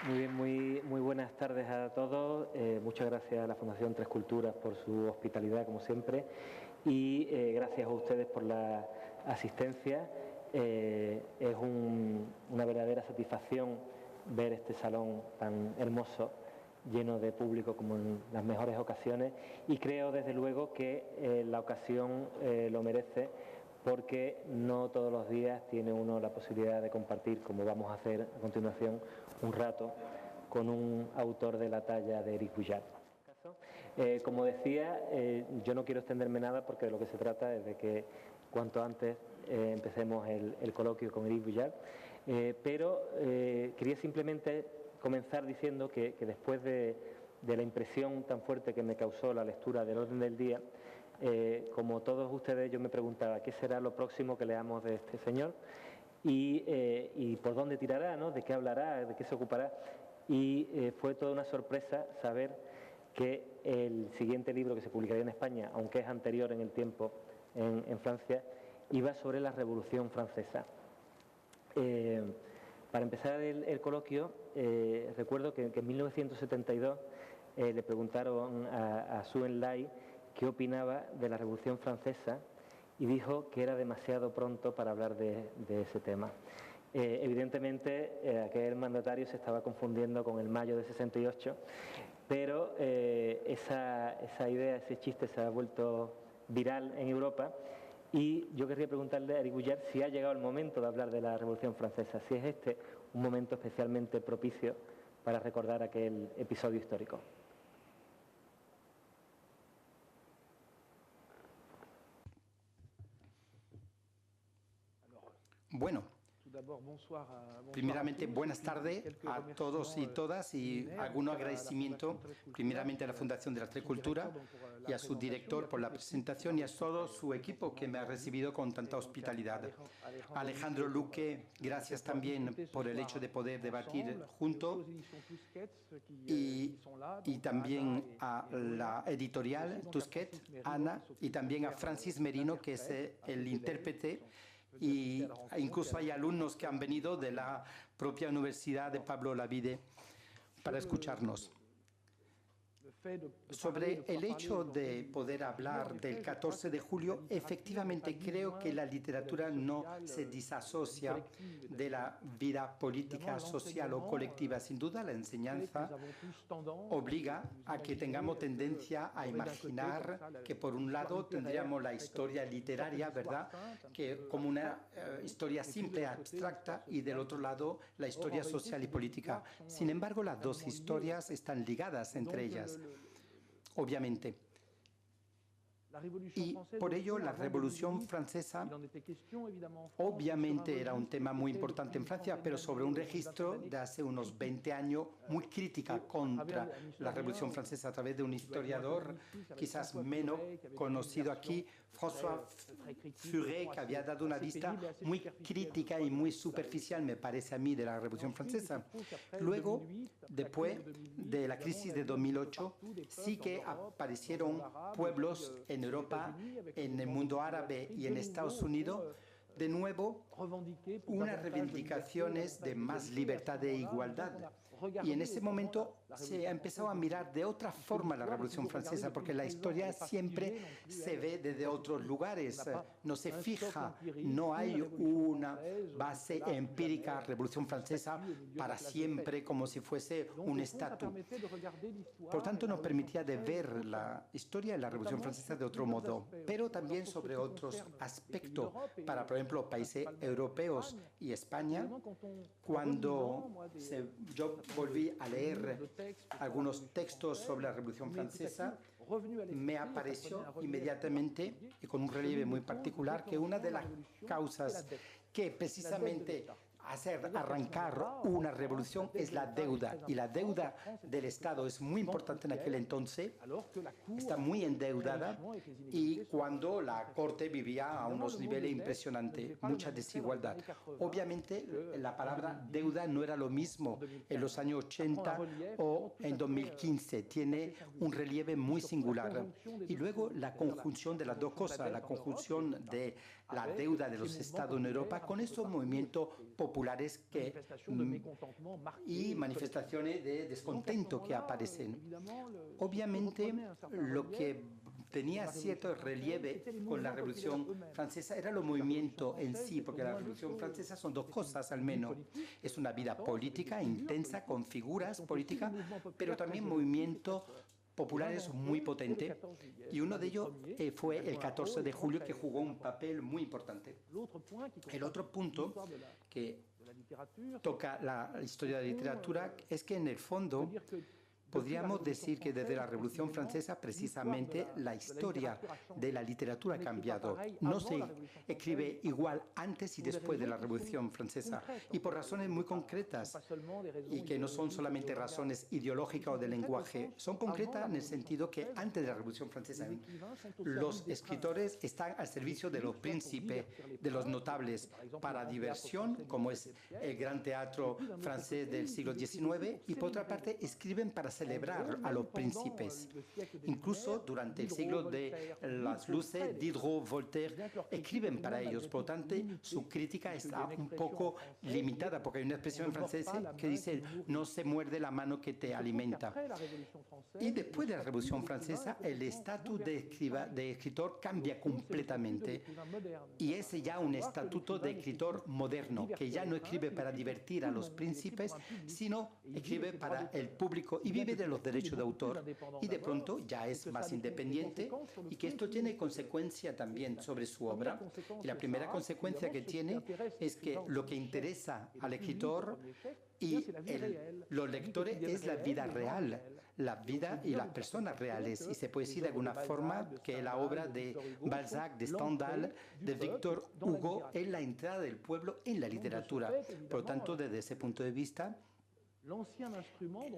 Muy bien, muy buenas tardes a todos. Muchas gracias a la Fundación Tres Culturas por su hospitalidad, como siempre, y gracias a ustedes por la asistencia. Es una verdadera satisfacción ver este salón tan hermoso, lleno de público como en las mejores ocasiones, y creo desde luego que la ocasión lo merece, porque no todos los días tiene uno la posibilidad de compartir, como vamos a hacer a continuación, un rato con un autor de la talla de Éric Bullard. Como decía, yo no quiero extenderme nada porque de lo que se trata es de que cuanto antes empecemos el coloquio con Éric Bullard, pero quería simplemente comenzar diciendo que después de la impresión tan fuerte que me causó la lectura del orden del día, como todos ustedes, yo me preguntaba qué será lo próximo que leamos de este señor y por dónde tirará, ¿no? De qué hablará, de qué se ocupará. Y fue toda una sorpresa saber que el siguiente libro que se publicaría en España, aunque es anterior en el tiempo en Francia, iba sobre la Revolución Francesa. Para empezar el coloquio, recuerdo que en 1972 le preguntaron a Zhou Enlai qué opinaba de la Revolución Francesa y dijo que era demasiado pronto para hablar de ese tema. Evidentemente, aquel mandatario se estaba confundiendo con el mayo de 68, pero esa idea, ese chiste se ha vuelto viral en Europa. Y yo querría preguntarle a Éric Bullard si ha llegado el momento de hablar de la Revolución Francesa, si es este un momento especialmente propicio para recordar aquel episodio histórico. Bueno, primeramente buenas tardes a todos y todas y algún agradecimiento primeramente a la Fundación de la Tres Culturas y a su director por la presentación y a todo su equipo que me ha recibido con tanta hospitalidad. A Alejandro Luque, gracias también por el hecho de poder debatir juntos y también a la editorial Tusquets, Ana, y también a Francis Merino, que es el intérprete. Y incluso hay alumnos que han venido de la propia Universidad de Pablo Olavide para escucharnos. Sobre el hecho de poder hablar del 14 de julio, efectivamente creo que la literatura no se disasocia de la vida política, social o colectiva. Sin duda, la enseñanza obliga a que tengamos tendencia a imaginar que, por un lado, tendríamos la historia literaria, ¿verdad?, que como una historia simple, abstracta, y del otro lado, la historia social y política. Sin embargo, las dos historias están ligadas entre ellas. Obviamente. Y por ello la Revolución Francesa obviamente era un tema muy importante en Francia, pero sobre un registro de hace unos 20 años muy crítica contra la Revolución Francesa a través de un historiador quizás menos conocido aquí, François Furet, que había dado una vista muy crítica y muy superficial, me parece a mí, de la Revolución Francesa. Luego, después de la crisis de 2008, sí que aparecieron pueblos en Europa, en el mundo árabe y en Estados Unidos, de nuevo, unas reivindicaciones de más libertad e igualdad. Y en ese momento se ha empezado a mirar de otra forma la Revolución Francesa, porque la historia siempre se ve desde otros lugares, no se fija, no hay una base empírica, Revolución Francesa para siempre, como si fuese un estatus. Por tanto, nos permitía de ver la historia de la Revolución Francesa de otro modo, pero también sobre otros aspectos, para, por ejemplo, países europeos y España. Cuando yo volví a leer algunos textos sobre la Revolución Francesa, me apareció inmediatamente, y con un relieve muy particular, que una de las causas que precisamente hacer arrancar una revolución es la deuda, y la deuda del Estado es muy importante en aquel entonces, está muy endeudada, y cuando la Corte vivía a unos niveles impresionantes, mucha desigualdad. Obviamente la palabra deuda no era lo mismo en los años 80 o en 2015, tiene un relieve muy singular. Y luego la conjunción de las dos cosas, la conjunción de la deuda de los Estados en Europa con esos movimientos populares populares y manifestaciones de descontento que aparecen. Obviamente, lo que tenía cierto relieve con la Revolución Francesa era el movimiento en sí, porque la Revolución Francesa son dos cosas al menos. Es una vida política intensa, con figuras políticas, pero también movimientos populares muy potente, y uno de ellos fue el 14 de julio, que jugó un papel muy importante. El otro punto que toca la historia de la literatura es que en el fondo podríamos decir que desde la Revolución Francesa precisamente la historia de la literatura ha cambiado. No se escribe igual antes y después de la Revolución Francesa, y por razones muy concretas, y que no son solamente razones ideológicas o de lenguaje, son concretas en el sentido que antes de la Revolución Francesa los escritores están al servicio de los príncipes, de los notables, para diversión, como es el gran teatro francés del siglo XIX, y por otra parte escriben para celebrar a los príncipes. Incluso durante el siglo de las luces, Diderot, Voltaire escriben para ellos. Por lo tanto, su crítica está un poco limitada, porque hay una expresión en francés que dice: no se muerde la mano que te alimenta. Y después de la Revolución Francesa, el estatus de escritor cambia completamente, y es ya un estatuto de escritor moderno, que ya no escribe para divertir a los príncipes, sino escribe para el público y vive de los derechos de autor, y de pronto ya es más independiente, y que esto tiene consecuencia también sobre su obra. Y la primera consecuencia que tiene es que lo que interesa al escritor y los lectores es la vida real, la vida y las personas reales, y se puede decir de alguna forma que la obra de Balzac, de Stendhal, de Victor Hugo es la entrada del pueblo en la literatura. Por lo tanto, desde ese punto de vista,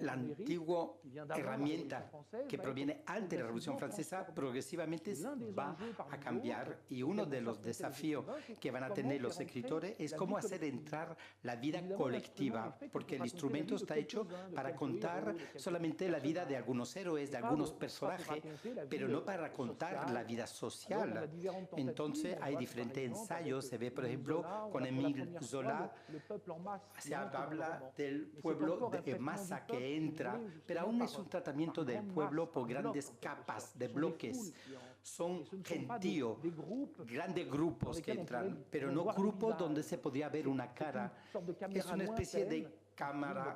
la antigua herramienta que proviene antes de la Revolución Francesa progresivamente va a cambiar, y uno de los desafíos que van a tener los escritores es cómo hacer entrar la vida colectiva, porque el instrumento está hecho para contar solamente la vida de algunos héroes, de algunos personajes, pero no para contar la vida social. Entonces hay diferentes ensayos. Se ve, por ejemplo, con Émile Zola, se habla del pueblo de masa que entra, pero aún es un tratamiento del pueblo por grandes capas de bloques. Son gentíos, grandes grupos que entran, pero no grupos donde se podría ver una cara. Es una especie de cámara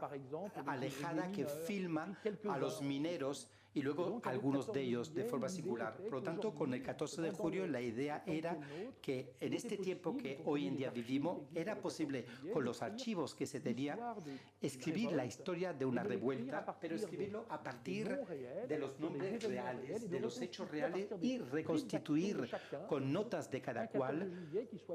alejada que filma a los mineros y luego algunos de ellos de forma singular. Por lo tanto, con el 14 de julio la idea era que en este tiempo que hoy en día vivimos, era posible, con los archivos que se tenía, escribir la historia de una revuelta, pero escribirlo a partir de los nombres reales, de los hechos reales, y reconstituir con notas de cada cual,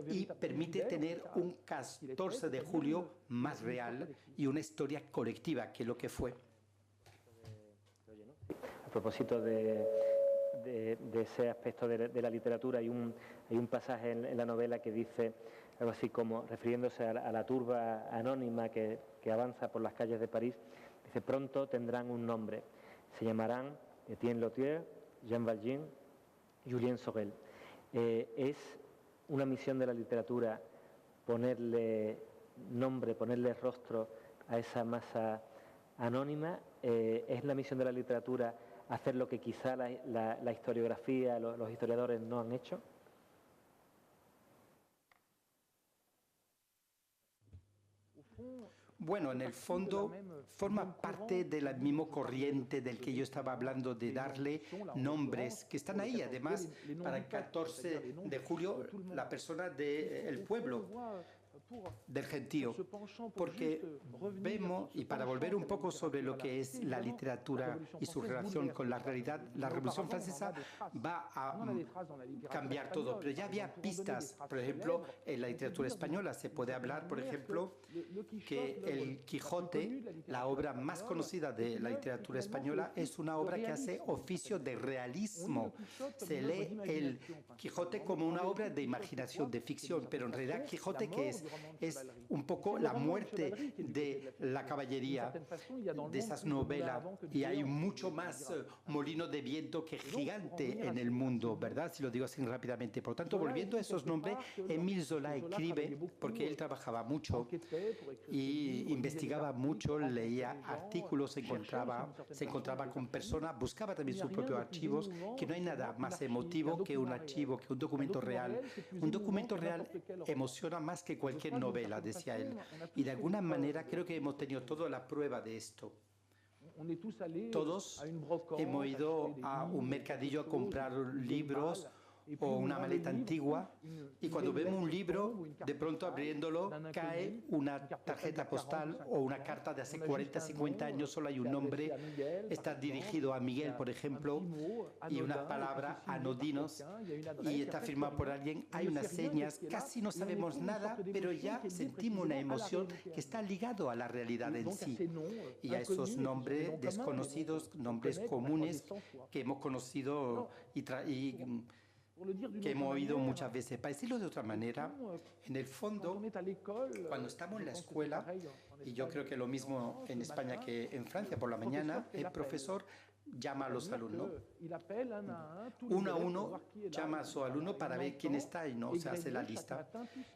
y permite tener un 14 de julio más real y una historia colectiva, que es lo que fue. A propósito de ese aspecto de la literatura, hay un pasaje en la novela que dice algo así como, refiriéndose a la turba anónima que avanza por las calles de París, dice: pronto tendrán un nombre, se llamarán Etienne Lautier, Jean Valjean, Julien Sorel. Es una misión de la literatura ponerle nombre, ponerle rostro a esa masa anónima. Es la misión de la literatura hacer lo que quizá la historiografía, los historiadores no han hecho. Bueno, en el fondo forma parte de la misma corriente del que yo estaba hablando, de darle nombres que están ahí. Además, para el 14 de julio, la persona del pueblo, del gentío, porque vemos, y para volver un poco sobre lo que es la literatura y su relación con la realidad, la Revolución Francesa va a cambiar todo, pero ya había pistas. Por ejemplo, en la literatura española se puede hablar, por ejemplo, que el Quijote, la obra más conocida de la literatura española, es una obra que hace oficio de realismo. Se lee el Quijote como una obra de imaginación, de ficción, pero en realidad Quijote, que es es un poco la muerte de la caballería, de esas novelas. Y hay mucho más molino de viento que gigante en el mundo, ¿verdad? Si lo digo así rápidamente. Por tanto, volviendo a esos nombres, Émile Zola escribe porque él trabajaba mucho y investigaba mucho, leía artículos, se encontraba con personas, buscaba también sus propios archivos, que no hay nada más emotivo que un archivo, que un documento real. Un documento real emociona más que cualquier novela, decía él. Y de alguna manera creo que hemos tenido toda la prueba de esto. Todos hemos ido a un mercadillo a comprar libros o una maleta antigua, y cuando vemos un libro, de pronto abriéndolo cae una tarjeta postal o una carta de hace 40, 50 años, solo hay un nombre, está dirigido a Miguel, por ejemplo, y una palabra anodinos, y está firmado por alguien, hay unas señas, casi no sabemos nada, pero ya sentimos una emoción que está ligado a la realidad en sí, y a esos nombres desconocidos, nombres comunes que hemos conocido y que hemos oído muchas veces. Para decirlo de otra manera, en el fondo, cuando estamos en la escuela, y yo creo que lo mismo en España que en Francia, por la mañana, el profesor llama a los alumnos. Uno a uno llama a su alumno para ver quién está y no se hace la lista.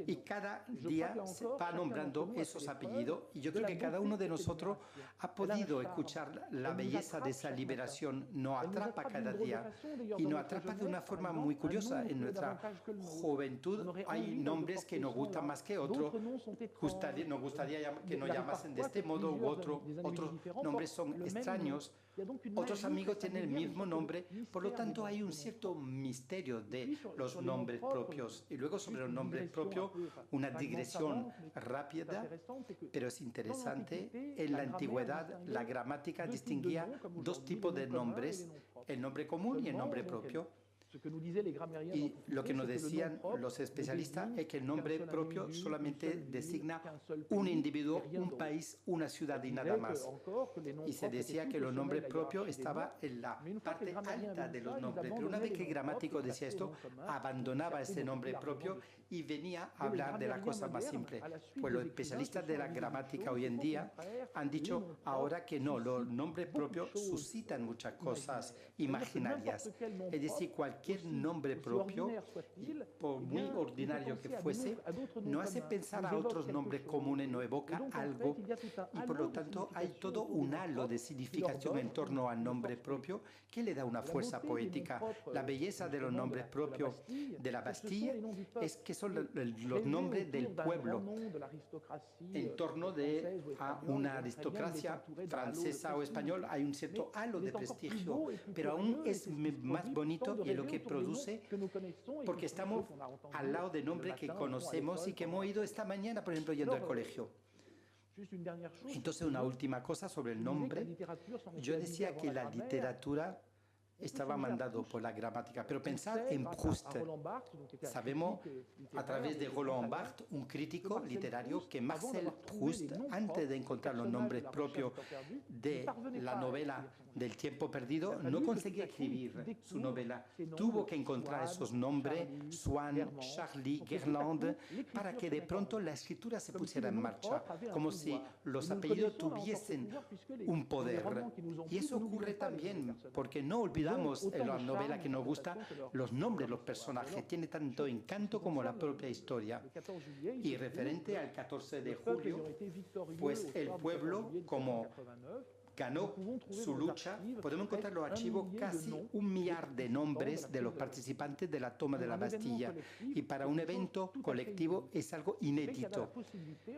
Y cada día se va nombrando esos apellidos. Y yo creo que cada uno de nosotros ha podido escuchar la belleza de esa liberación. Nos atrapa cada día y nos atrapa de una forma muy curiosa. En nuestra juventud hay nombres que nos gustan más que otros. Nos gustaría que nos llamasen de este modo u otro. Otros nombres son extraños. Otros amigos tienen el mismo nombre, por lo tanto hay un cierto misterio de los nombres propios. Y luego sobre los nombres propios, una digresión rápida, pero es interesante. En la antigüedad, la gramática distinguía dos tipos de nombres, el nombre común y el nombre propio. Y lo que nos decían los especialistas es que el nombre propio solamente designa un individuo, un país, una ciudad y nada más. Y se decía que los nombres propios estaban en la parte alta de los nombres. Pero una vez que el gramático decía esto, abandonaba ese nombre propio y venía a hablar de la cosa más simple. Pues los especialistas de la gramática hoy en día han dicho ahora que no, los nombres propios suscitan muchas cosas imaginarias. Es decir, cualquier nombre propio, por muy ordinario que fuese, no hace pensar a otros nombres comunes, no evoca algo, y por lo tanto hay todo un halo de significación en torno al nombre propio que le da una fuerza poética. La belleza de los nombres propios de la Bastilla es que son los nombres del pueblo en torno de una aristocracia francesa o española. Hay un cierto halo de prestigio, pero aún es más bonito y es lo que produce, porque estamos al lado de nombres que conocemos y que hemos oído esta mañana, por ejemplo, yendo al colegio. Entonces, una última cosa sobre el nombre. Yo decía que la literatura estaba mandado por la gramática, pero pensar en Proust. Sabemos a través de Roland Barthes, un crítico literario, que Marcel Proust, antes de encontrar los nombres propios de la novela del tiempo perdido, no conseguía escribir su novela. Tuvo que encontrar esos nombres, Swann, Charlie, Guerlain, para que de pronto la escritura se pusiera en marcha, como si los apellidos tuviesen un poder. Y eso ocurre también, porque no olvidamos en la novela que nos gusta los nombres, los personajes, tiene tanto encanto como la propia historia. Y referente al 14 de julio, pues el pueblo, como ganó su lucha, podemos encontrar los archivos casi 1 millar de nombres de los participantes de la toma de la Bastilla. Y para un evento colectivo es algo inédito.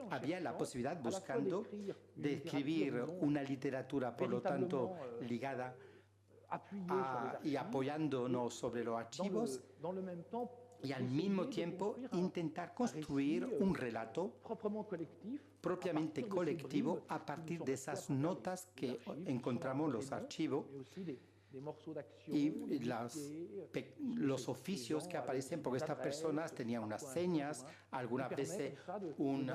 Había la posibilidad, buscando, de escribir una literatura, por lo tanto, ligada y apoyándonos sobre los archivos, y al mismo tiempo intentar construir un relato propiamente colectivo a partir de esas notas que encontramos en los archivos y los oficios que aparecen, porque estas personas tenían unas señas, algunas veces un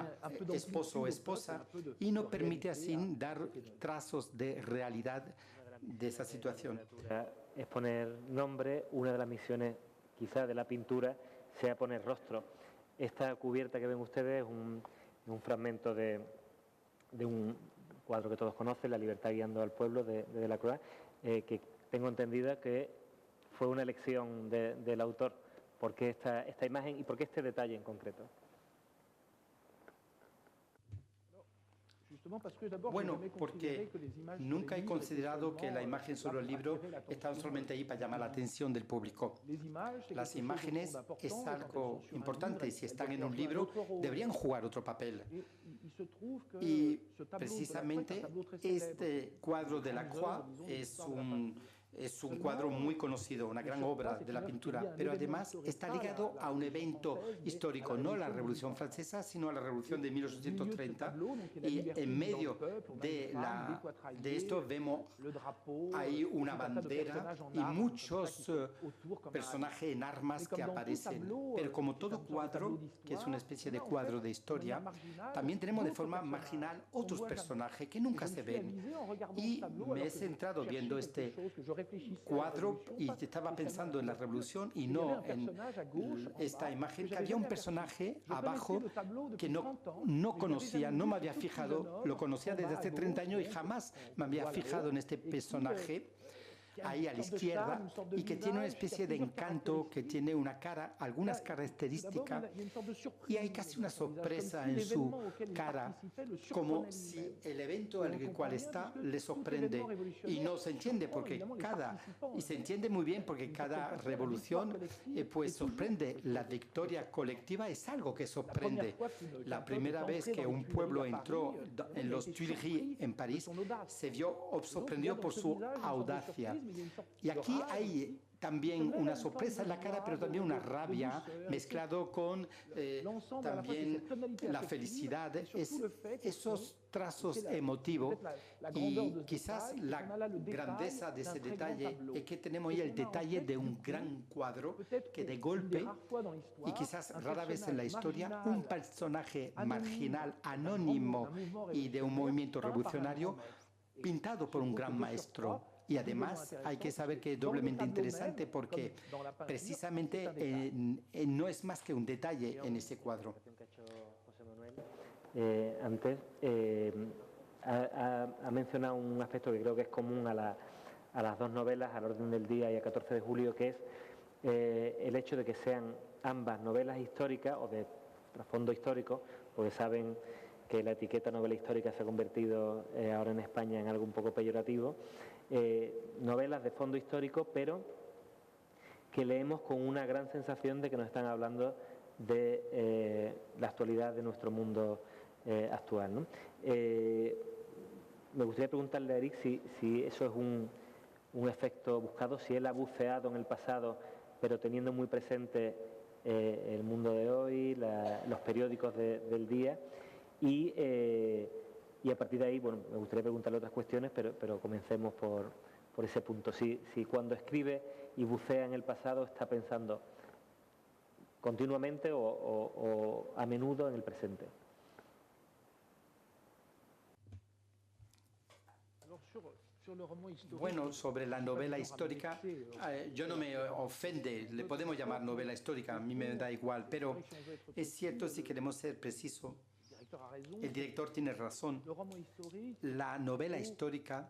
esposo o esposa, y nos permite así dar trazos de realidad de esa situación. Es poner nombre. Una de las misiones quizás de la pintura sea poner rostro. Esta cubierta que ven ustedes es un fragmento de un cuadro que todos conocen, La libertad guiando al pueblo, de Delacroix, que tengo entendida que fue una elección del autor. ¿Por qué esta imagen y por qué este detalle en concreto? Bueno, porque nunca he considerado que la imagen sobre el libro estaba solamente ahí para llamar la atención del público. Las imágenes es algo importante y si están en un libro deberían jugar otro papel. Y precisamente este cuadro de Delacroix es un cuadro muy conocido, una gran obra de la pintura, pero además está ligado a un evento histórico, no a la Revolución Francesa, sino a la Revolución de 1830. Y en medio de esto vemos ahí una bandera y muchos personajes en armas que aparecen. Pero como todo cuadro, que es una especie de cuadro de historia, también tenemos de forma marginal otros personajes que nunca se ven. Y me he centrado viendo este cuadro y estaba pensando en la revolución y no en esta imagen, que había un personaje abajo que no conocía, no me había fijado, lo conocía desde hace 30 años y jamás me había fijado en este personaje ahí a la izquierda y que tiene una especie de encanto, que tiene una cara, algunas características y hay casi una sorpresa en su cara, como si el evento al cual está le sorprende y no se entiende porque y se entiende muy bien porque cada revolución pues sorprende. La victoria colectiva es algo que sorprende. La primera vez que un pueblo entró en los Tuileries en París se vio sorprendido por su audacia. Y aquí hay también una sorpresa en la cara, pero también una rabia mezclado con también la felicidad, esos trazos emotivos y quizás la grandeza de ese detalle es que tenemos ahí el detalle de un gran cuadro que de golpe y quizás rara vez en la historia un personaje marginal, anónimo y de un movimiento revolucionario pintado por un gran maestro. Y además hay que saber que es doblemente interesante porque precisamente no es más que un detalle en ese cuadro. Antes ha mencionado un aspecto que creo que es común a las dos novelas, Al orden del día y a 14 de julio, que es el hecho de que sean ambas novelas históricas o de trasfondo histórico, porque saben que la etiqueta novela histórica se ha convertido ahora en España en algo un poco peyorativo. Novelas de fondo histórico, pero que leemos con una gran sensación de que nos están hablando de la actualidad de nuestro mundo actual, ¿no? Me gustaría preguntarle a Eric si eso es un efecto buscado, si él ha buceado en el pasado, pero teniendo muy presente el mundo de hoy, los periódicos del día, y a partir de ahí, bueno, me gustaría preguntarle otras cuestiones, pero comencemos por ese punto. Si cuando escribe y bucea en el pasado está pensando continuamente o a menudo en el presente. Bueno, sobre la novela histórica, yo no me ofende, le podemos llamar novela histórica, a mí me da igual, pero es cierto, si queremos ser precisos, el director tiene razón. La novela histórica,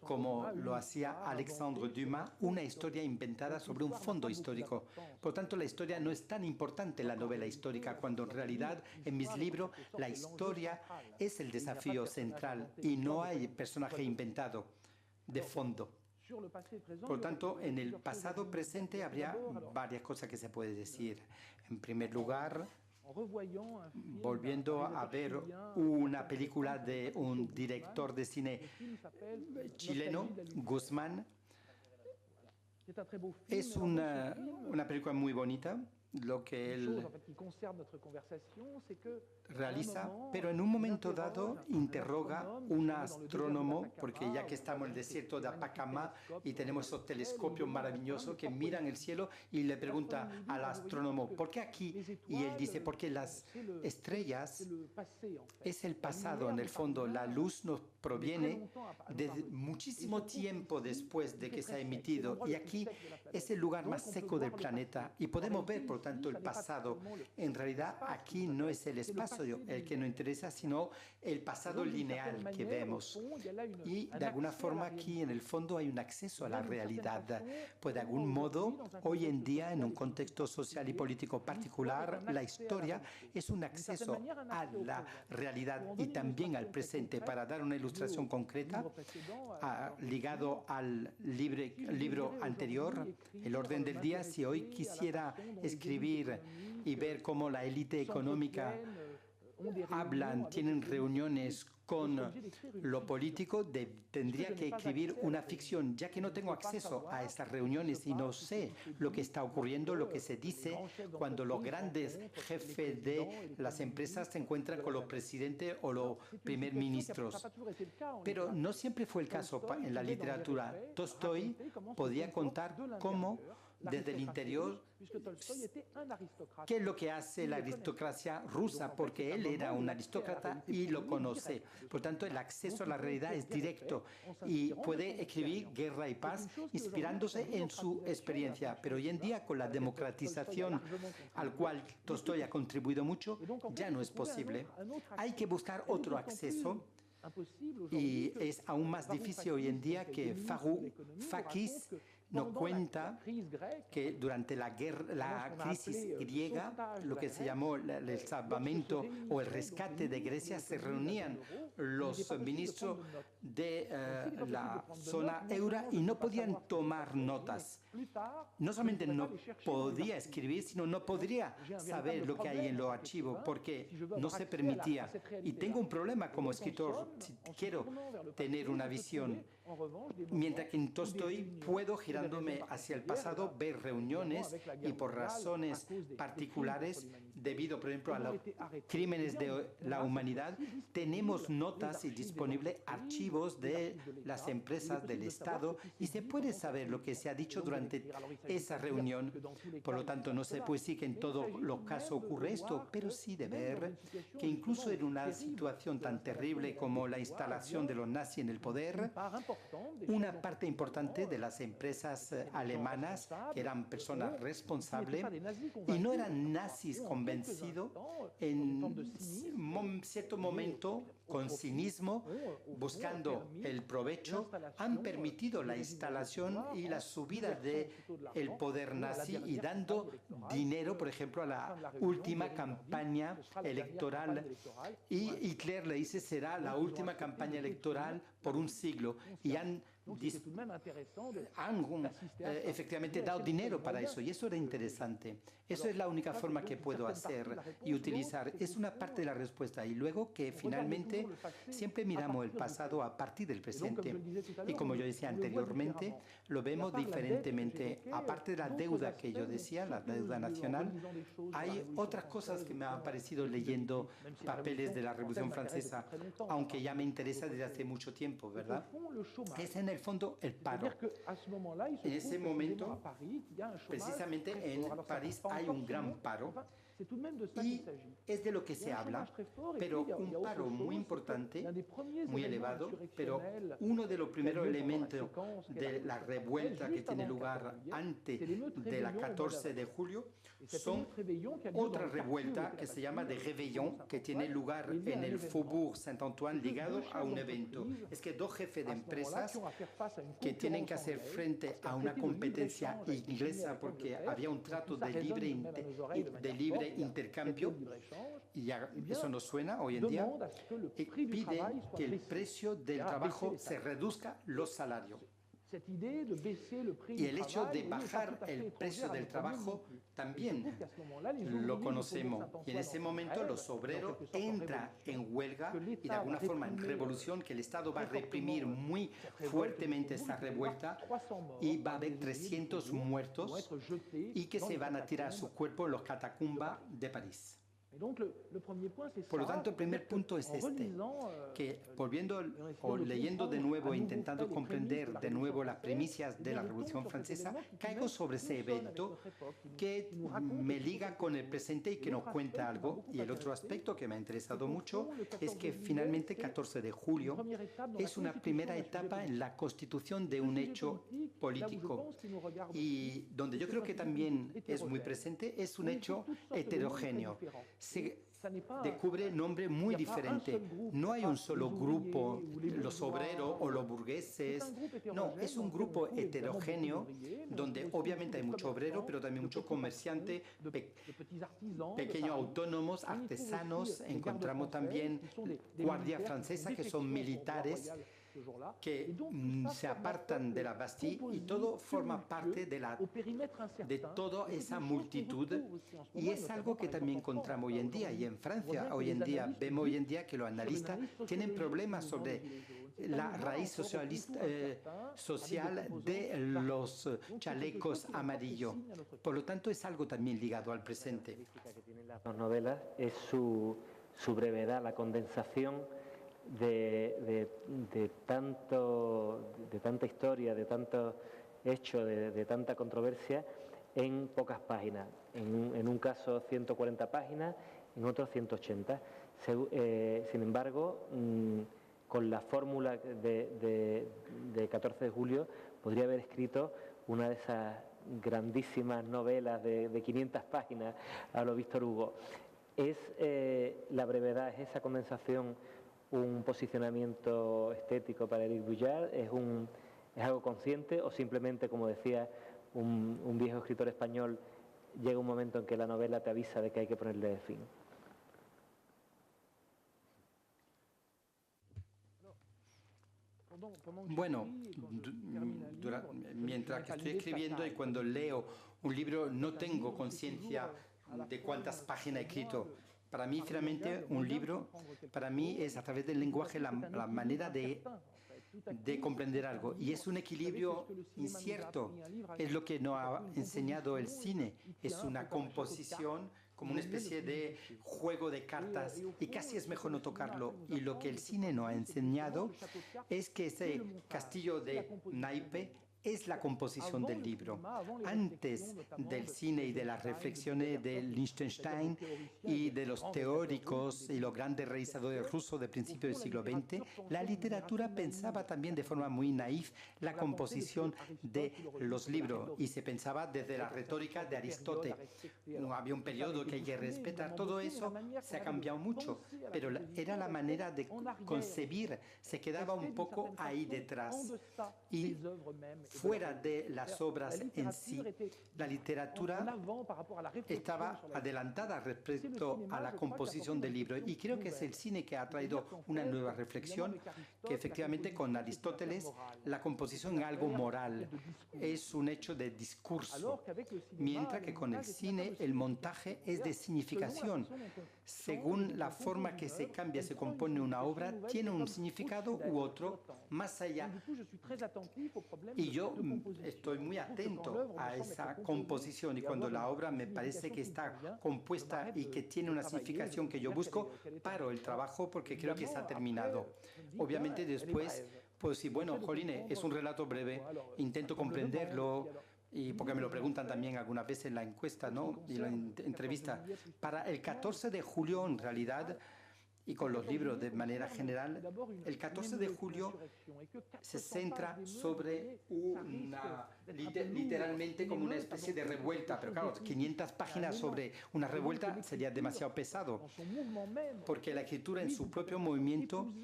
como lo hacía Alexandre Dumas, una historia inventada sobre un fondo histórico. Por tanto, la historia no es tan importante en la novela histórica, cuando en realidad en mis libros la historia es el desafío central y no hay personaje inventado de fondo. Por tanto, en el pasado presente habría varias cosas que se puede decir. En primer lugar, volviendo a ver una película de un director de cine chileno, Guzmán, es una película muy bonita, lo que él realiza, pero en un momento dado interroga un astrónomo, porque ya que estamos en el desierto de Atacama y tenemos esos telescopios maravillosos que miran el cielo y le pregunta al astrónomo, ¿por qué aquí? Y él dice, porque las estrellas es el pasado, en el fondo, la luz nos proviene de muchísimo tiempo después de que se ha emitido y aquí es el lugar más seco del planeta y podemos ver por lo tanto, el pasado. En realidad, aquí no es el espacio el que nos interesa, sino el pasado lineal que vemos. Y de alguna forma aquí, en el fondo, hay un acceso a la realidad. Pues de algún modo, hoy en día, en un contexto social y político particular, la historia es un acceso a la realidad y también al presente. Para dar una ilustración concreta, ligado al libro anterior, El orden del día, si hoy quisiera escribir y ver cómo la élite económica tienen reuniones con lo político, tendría que escribir una ficción, ya que no tengo acceso a estas reuniones y no sé lo que está ocurriendo, lo que se dice cuando los grandes jefes de las empresas se encuentran con los presidentes o los primer ministros. Pero no siempre fue el caso en la literatura. Tolstói podía contar cómo desde el interior qué es lo que hace la aristocracia rusa, porque él era un aristócrata y lo conoce. Por tanto, el acceso a la realidad es directo y puede escribir Guerra y Paz inspirándose en su experiencia. Pero hoy en día, con la democratización al cual Tolstói ha contribuido mucho, ya no es posible. Hay que buscar otro acceso. Y es aún más difícil hoy en día que Varoufakis nos cuenta que durante la crisis griega, lo que se llamó el salvamento o el rescate de Grecia, se reunían los ministros de la zona euro y no podían tomar notas. No solamente no podía escribir, sino no podría saber lo que hay en los archivos porque no se permitía. Y tengo un problema como escritor si quiero tener una visión. Mientras que en Tolstói puedo, girándome hacia el pasado, ver reuniones y por razones particulares, debido, por ejemplo, a los crímenes de la humanidad, tenemos notas y disponibles archivos de las empresas del Estado y se puede saber lo que se ha dicho durante esa reunión. Por lo tanto, no se puede decir que en todos los casos ocurre esto, pero sí de ver que incluso en una situación tan terrible como la instalación de los nazis en el poder, una parte importante de las empresas alemanas, que eran personas responsables y no eran nazis convencidos, en cierto momento, con cinismo, buscando el provecho, han permitido la instalación y la subida del poder nazi y dando dinero, por ejemplo, a la última campaña electoral. Y Hitler le dice será la última campaña electoral por un siglo. Y han efectivamente dado dinero para eso y eso era interesante. Eso es la única forma que puedo hacer y utilizar. Es una parte de la respuesta y luego que finalmente siempre miramos el pasado a partir del presente y como yo decía anteriormente, lo vemos diferentemente. Aparte de la deuda que yo decía, la deuda nacional, hay otras cosas que me han aparecido leyendo papeles de la Revolución Francesa, aunque ya me interesa desde hace mucho tiempo, ¿verdad? Es en el fondo el paro. En ese momento, precisamente en París hay un gran paro y es de lo que se habla, pero un paro muy importante, muy elevado, pero uno de los primeros elementos de la revuelta que tiene lugar antes de la 14 de julio son otra revuelta que se llama de Réveillon, que tiene lugar en el Faubourg Saint-Antoine ligado a un evento. Es que dos jefes de empresas que tienen que hacer frente a una competencia inglesa porque había un trato de libre intercambio, y ya eso nos suena hoy en día, y pide que el precio del trabajo se reduzca los salarios. Y el hecho de bajar el precio del trabajo también lo conocemos. Y en ese momento los obreros entran en huelga y de alguna forma en revolución, que el Estado va a reprimir muy fuertemente esta revuelta y va a haber 300 muertos y que se van a tirar sus cuerpos en los catacumbas de París. Por lo tanto, el primer punto es este, que volviendo o leyendo de nuevo e intentando comprender de nuevo las primicias de la Revolución Francesa, caigo sobre ese evento que me liga con el presente y que nos cuenta algo. Y el otro aspecto que me ha interesado mucho es que finalmente 14 de julio es una primera etapa en la constitución de un hecho político y donde yo creo que también es muy presente, es un hecho heterogéneo. Se descubre nombre muy diferente. No hay un solo grupo, los obreros o los burgueses. No, es un grupo heterogéneo donde obviamente hay mucho obrero, pero también mucho comerciante, pequeños autónomos, artesanos. Encontramos también guardia francesa que son militares que se apartan de la Bastille y todo forma parte de toda esa multitud y es algo que también encontramos hoy en día y en Francia hoy en día vemos hoy en día que los analistas tienen problemas sobre la raíz social de los chalecos amarillos. Por lo tanto es algo también ligado al presente. La característica que tienen las dos novelas es su brevedad, la condensación de tanta historia, de tanto hecho, de tanta controversia en pocas páginas. En un caso 140 páginas, en otro 180. Sin embargo, con la fórmula de 14 de julio podría haber escrito una de esas grandísimas novelas de 500 páginas a lo Víctor Hugo. Es la brevedad, es esa condensación, un posicionamiento estético para Éric Bullard, es algo consciente o simplemente, como decía un viejo escritor español, llega un momento en que la novela te avisa de que hay que ponerle fin. Bueno, mientras que estoy escribiendo y cuando leo un libro no tengo conciencia de cuántas páginas he escrito. Para mí, finalmente, un libro, para mí es a través del lenguaje la manera de comprender algo. Y es un equilibrio incierto. Es lo que nos ha enseñado el cine. Es una composición como una especie de juego de cartas y casi es mejor no tocarlo. Y lo que el cine nos ha enseñado es que ese castillo de naipe es la composición del libro. Antes del cine y de las reflexiones de Lichtenstein y de los teóricos y los grandes realizadores rusos de principios del siglo XX, la literatura pensaba también de forma muy naif la composición de los libros y se pensaba desde la retórica de Aristóteles. Había un periodo que hay que respetar. Todo eso se ha cambiado mucho, pero era la manera de concebir, se quedaba un poco ahí detrás. Y fuera de las obras en sí, la literatura estaba adelantada respecto a la composición del libro y creo que es el cine que ha traído una nueva reflexión, que efectivamente con Aristóteles la composición es algo moral, es un hecho de discurso, mientras que con el cine el montaje es de significación. Según la forma que se cambia, se compone una obra, tiene un significado u otro más allá. Y yo estoy muy atento a esa composición y cuando la obra me parece que está compuesta y que tiene una significación que yo busco, paro el trabajo porque creo que está terminado. Obviamente después, pues sí, bueno, Joline, es un relato breve, intento comprenderlo, y porque me lo preguntan también algunas veces en la encuesta, ¿no? Y en la entrevista. Para el 14 de julio, en realidad, y con los libros de manera general, el 14 de julio se centra sobre literalmente como una especie de revuelta, pero claro, 500 páginas sobre una revuelta sería demasiado pesado, porque la escritura en su propio movimiento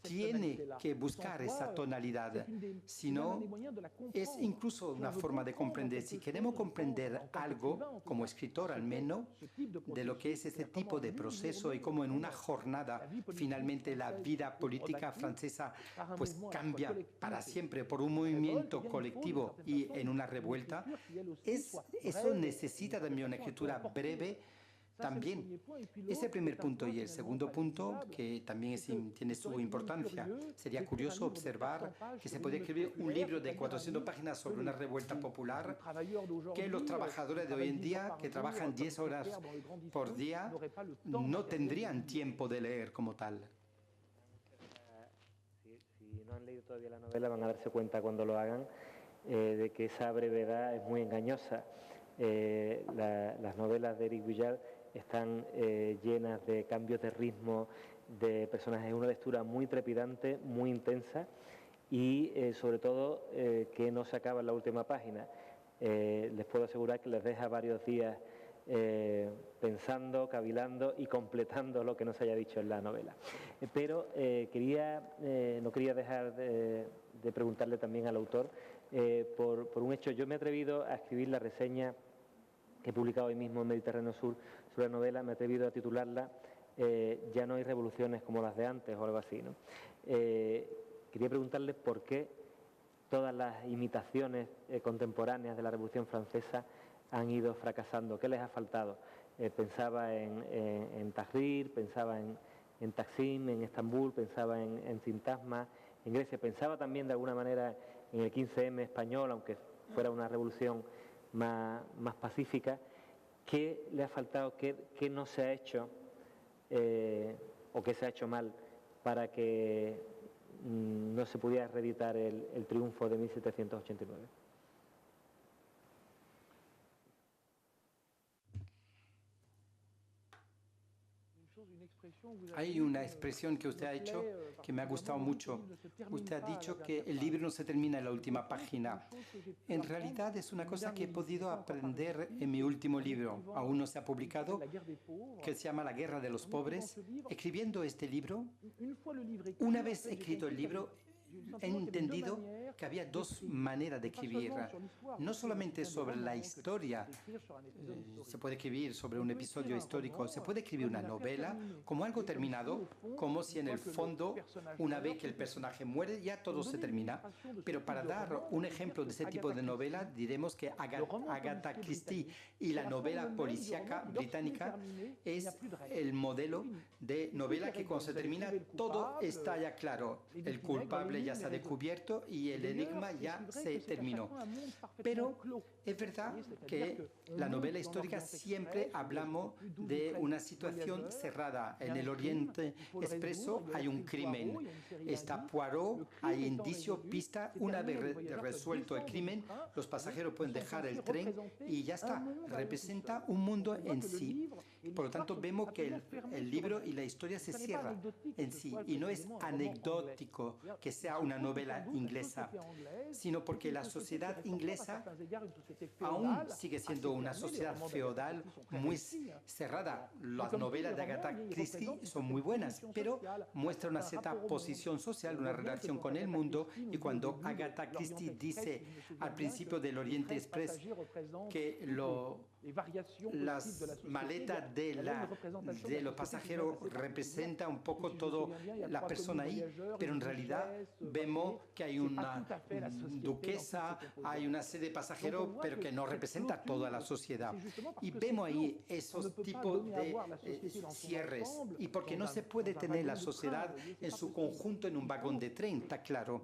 tiene que buscar esa tonalidad, si no, es incluso una forma de comprender. Si queremos comprender algo, como escritor al menos, de lo que es ese tipo de proceso y cómo en una jornada finalmente la vida política francesa pues cambia para siempre por un movimiento colectivo y en una revuelta, eso necesita también una escritura breve, también. Ese primer punto y el segundo punto, que también tiene su importancia. Sería curioso observar que se podría escribir un libro de 400 páginas sobre una revuelta popular que los trabajadores de hoy en día, que trabajan 10 horas por día, no tendrían tiempo de leer como tal. Si no han leído todavía la novela, van a darse cuenta cuando lo hagan de que esa brevedad es muy engañosa. Las novelas de Éric Vuillard están llenas de cambios de ritmo, de personajes, una lectura muy trepidante, muy intensa y sobre todo que no se acaba en la última página. Les puedo asegurar que les deja varios días pensando, cavilando y completando lo que no se haya dicho en la novela. Pero no quería dejar de preguntarle también al autor por un hecho. Yo me he atrevido a escribir la reseña que he publicado hoy mismo en Mediterráneo Sur sobre la novela, me he atrevido a titularla Ya no hay revoluciones como las de antes o algo así, ¿no? Quería preguntarle por qué todas las imitaciones contemporáneas de la Revolución Francesa han ido fracasando. ¿Qué les ha faltado? Pensaba en Tahrir, pensaba en Taksim, en Estambul, pensaba en Sintasma, en Grecia. Pensaba también de alguna manera en el 15M español, aunque fuera una revolución más pacífica. ¿Qué le ha faltado? ¿Qué no se ha hecho o qué se ha hecho mal para que no se pudiera reeditar el triunfo de 1789? Hay una expresión que usted ha hecho que me ha gustado mucho. Usted ha dicho que el libro no se termina en la última página. En realidad es una cosa que he podido aprender en mi último libro, aún no se ha publicado, que se llama La Guerra de los Pobres. Escribiendo este libro, una vez escrito el libro, he entendido que había dos maneras de escribir, no solamente sobre la historia, se puede escribir sobre un episodio histórico, se puede escribir una novela como algo terminado, como si en el fondo, una vez que el personaje muere, ya todo se termina. Pero para dar un ejemplo de ese tipo de novela, diremos que Agatha Christie y la novela policíaca británica es el modelo de novela que cuando se termina todo está ya claro, el culpable ya se ha descubierto y el enigma ya se terminó. Pero es verdad que la novela histórica siempre hablamos de una situación cerrada. En el Oriente Expreso hay un crimen, está Poirot, hay indicio, pista. Una vez resuelto el crimen, los pasajeros pueden dejar el tren y ya está. Representa un mundo en sí. Por lo tanto, vemos que el libro y la historia se cierran en sí y no es anecdótico que sea una novela inglesa, sino porque la sociedad inglesa aún sigue siendo una sociedad feudal muy cerrada. Las novelas de Agatha Christie son muy buenas, pero muestran una cierta posición social, una relación con el mundo, y cuando Agatha Christie dice al principio del Oriente Express que las maletas de los pasajeros representan un poco toda la persona ahí, pero en realidad vemos que hay una duquesa, hay una serie de pasajeros, pero que no representa toda la sociedad. Y vemos ahí esos tipos de cierres, y porque no se puede tener la sociedad en su conjunto en un vagón de tren, está claro.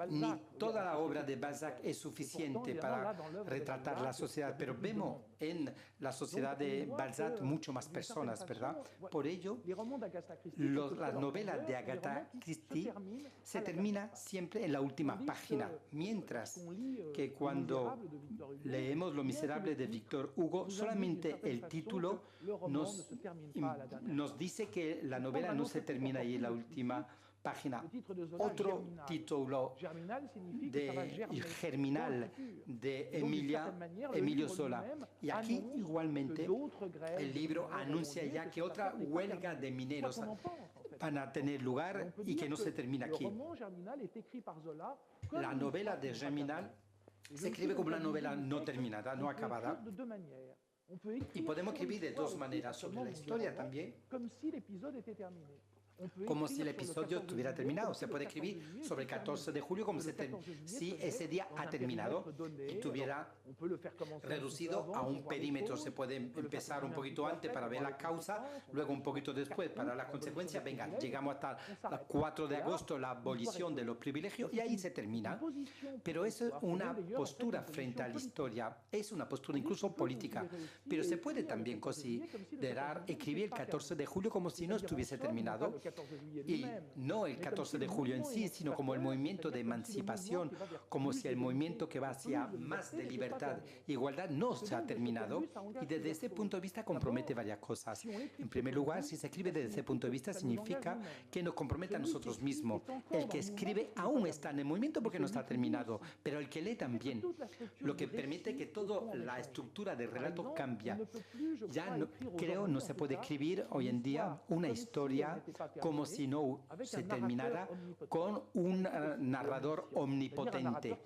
Ni toda la obra de Balzac es suficiente para retratar la sociedad, pero vemos en la sociedad de Balzac mucho más personas, ¿verdad? Por ello, las novelas de Agatha Christie se termina siempre en la última página, mientras que cuando leemos Lo Miserable de Victor Hugo, solamente el título nos dice que la novela no se termina ahí en la última página. Otro título de Germinal de Emilio Zola. Y aquí igualmente el libro anuncia ya que otra huelga de mineros van a tener lugar y que no se termina aquí. La novela de Germinal se escribe como una novela no terminada, no acabada. Y podemos escribir de dos maneras sobre la historia también. como si el episodio estuviera terminado. Se puede escribir sobre el 14 de julio como si ese día ha terminado y estuviera reducido a un perímetro. Se puede empezar un poquito antes para ver la causa, luego un poquito después para las consecuencias. Venga, llegamos hasta el 4 de agosto, la abolición de los privilegios, y ahí se termina. Pero es una postura frente a la historia, es una postura incluso política. Pero se puede también considerar escribir el 14 de julio como si no estuviese terminado, y no el 14 de julio en sí, sino como el movimiento de emancipación, como si el movimiento que va hacia más de libertad e igualdad no se ha terminado, y desde ese punto de vista compromete varias cosas. En primer lugar, si se escribe desde ese punto de vista, significa que nos compromete a nosotros mismos. El que escribe aún está en el movimiento porque no está terminado, pero el que lee también, lo que permite que toda la estructura del relato cambia. Ya no se puede escribir hoy en día una historia como si no se terminara con un narrador omnipotente,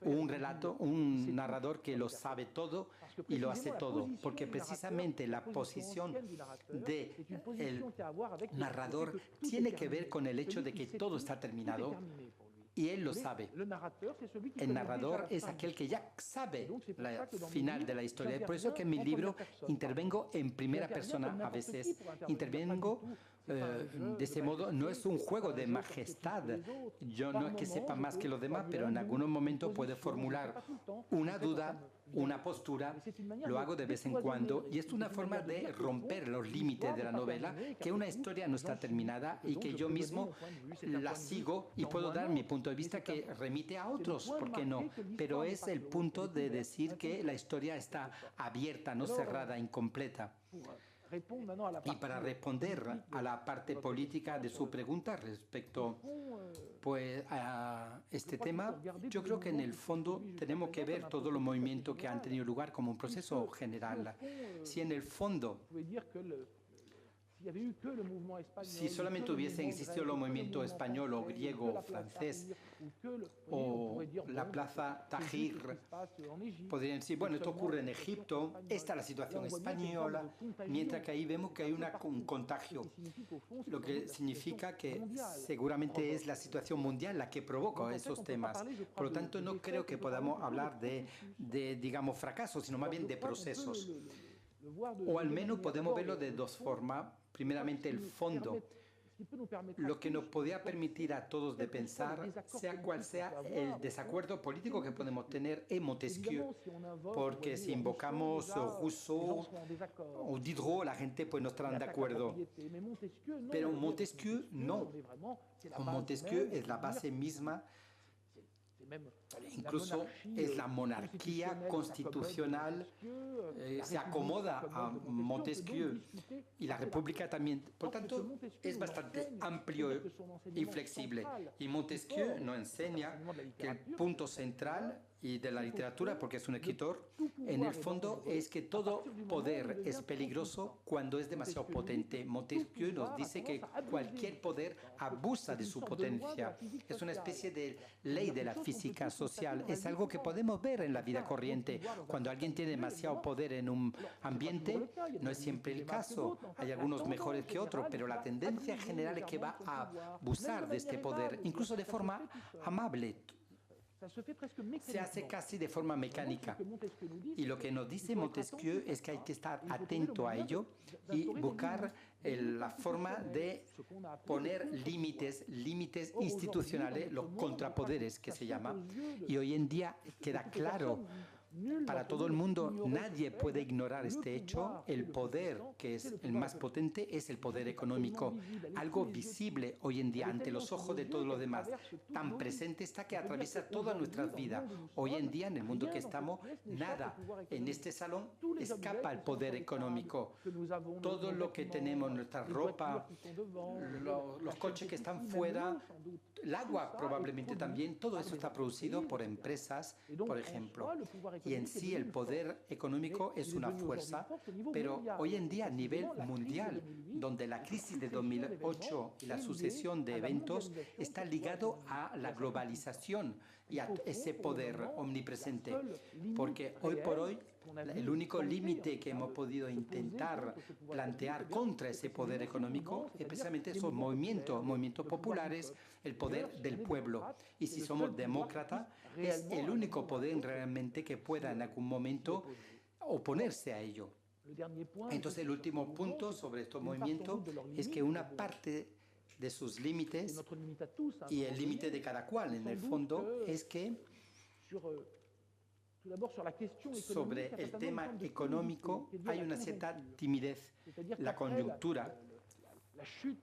un narrador que lo sabe todo y lo hace todo, porque precisamente la posición del narrador tiene que ver con el hecho de que todo está terminado. Y él lo sabe. El narrador es aquel que ya sabe la final de la historia. Es por eso que en mi libro intervengo en primera persona a veces. Intervengo de ese modo. No es un juego de majestad. Yo no es que sepa más que los demás, pero en algunos momentos puedo formular una duda, una postura. Lo hago de vez en cuando. Y es una forma de romper los límites de la novela, que una historia no está terminada y que yo mismo la sigo y puedo dar mi punto de vista que remite a otros, ¿por qué no? Pero es el punto de decir que la historia está abierta, no cerrada, incompleta. Y para responder a la parte política de su pregunta respecto pues, a este tema, yo creo que en el fondo tenemos que ver todos los movimientos que han tenido lugar como un proceso general. Si en el fondo si solamente hubiesen existido los movimientos español o griego o francés o la plaza Tahrir, podrían decir, bueno, esto ocurre en Egipto, esta es la situación española, mientras que ahí vemos que hay un contagio, lo que significa que seguramente es la situación mundial la que provoca esos temas. Por lo tanto, no creo que podamos hablar de digamos, fracasos, sino más bien de procesos. O al menos podemos verlo de dos formas. Primeramente, el fondo, lo que nos podría permitir a todos de pensar, sea cual sea el desacuerdo político que podemos tener en Montesquieu, porque si invocamos Rousseau o Diderot, la gente pues no estará de acuerdo. Pero Montesquieu no. Montesquieu es la base misma. Incluso es la monarquía constitucional, se acomoda a Montesquieu y la república también. Por tanto, es bastante amplio y flexible. Y Montesquieu nos enseña que el punto central y de la literatura, porque es un escritor, en el fondo es que todo poder es peligroso cuando es demasiado potente. Montesquieu nos dice que cualquier poder abusa de su potencia. Es una especie de ley de la física social. Es algo que podemos ver en la vida corriente. Cuando alguien tiene demasiado poder en un ambiente, no es siempre el caso. Hay algunos mejores que otros, pero la tendencia general es que va a abusar de este poder, incluso de forma amable. Se hace casi de forma mecánica. Y lo que nos dice Montesquieu es que hay que estar atento a ello y buscar la forma de poner límites institucionales, los contrapoderes que se llama. Y hoy en día queda claro para todo el mundo, nadie puede ignorar este hecho. El poder que es el más potente es el poder económico, algo visible hoy en día ante los ojos de todos los demás. Tan presente está que atraviesa todas nuestras vidas. Hoy en día, en el mundo que estamos, nada en este salón escapa al poder económico. Todo lo que tenemos, nuestra ropa, los coches que están fuera, el agua probablemente también, todo eso está producido por empresas, por ejemplo. Y en sí el poder económico es una fuerza, pero hoy en día a nivel mundial, donde la crisis de 2008 y la sucesión de eventos está ligado a la globalización y a ese poder omnipresente, porque hoy por hoy El único límite que hemos podido intentar plantear contra ese poder económico es precisamente esos movimientos populares, el poder del pueblo. Y si somos demócratas, es el único poder realmente que pueda en algún momento oponerse a ello. Entonces, el último punto sobre estos movimientos es que una parte de sus límites y el límite de cada cual, en el fondo, es que sobre el tema económico hay una cierta timidez. La coyuntura,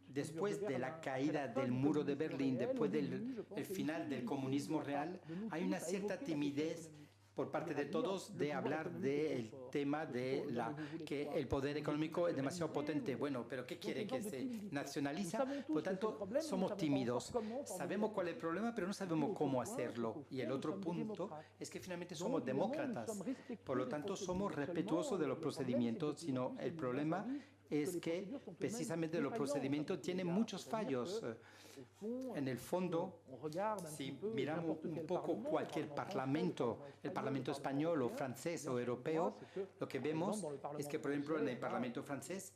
después de la caída del muro de Berlín, después del final del comunismo real, hay una cierta timidez por parte de todos de hablar del tema de que el poder económico es demasiado potente. Bueno, pero ¿qué quiere? ¿Que se nacionaliza? Por lo tanto, somos tímidos. Sabemos cuál es el problema, pero no sabemos cómo hacerlo. Y el otro punto es que finalmente somos demócratas. Por lo tanto, somos respetuosos de los procedimientos, sino el problema es que precisamente los procedimientos tienen muchos fallos. En el fondo, si miramos un poco cualquier parlamento, el parlamento español o francés o europeo, lo que vemos es que, por ejemplo, en el parlamento francés,